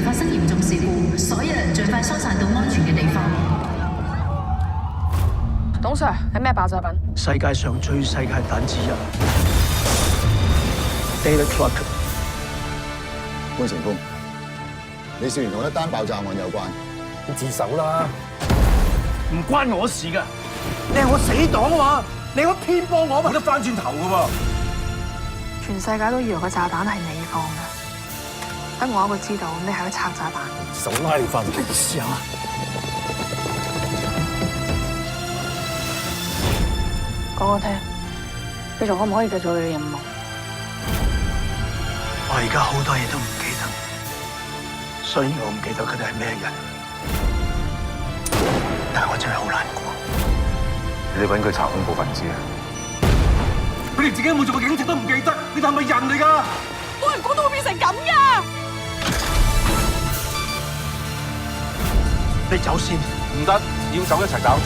發生嚴重事故，所有人盡快疏散到安全嘅地方。董 Sir 係咩爆炸品？世界上最細嘅核彈之一 ，Data Clock。潘成功，你涉嫌同一單爆炸案有關，你自首啦！唔關我事㗎，你係我死黨啊嘛，你可偏幫我嘛，冇得翻轉頭㗎喎！全世界都以為個炸彈係你放嘅，得我一個知道你係去拆炸彈。手拉你翻嚟，你試下。講我聽，你仲可唔可以繼續你嘅任務？我而家好多嘢都唔記得，雖然我唔記得佢哋係咩人，但係我真係好難過。你揾佢查恐怖分子啊？佢哋自己有冇做過警察都唔記得，你哋係咪人嚟㗎？冇人估到會變成咁㗎！你走先，唔得，要走一齊走。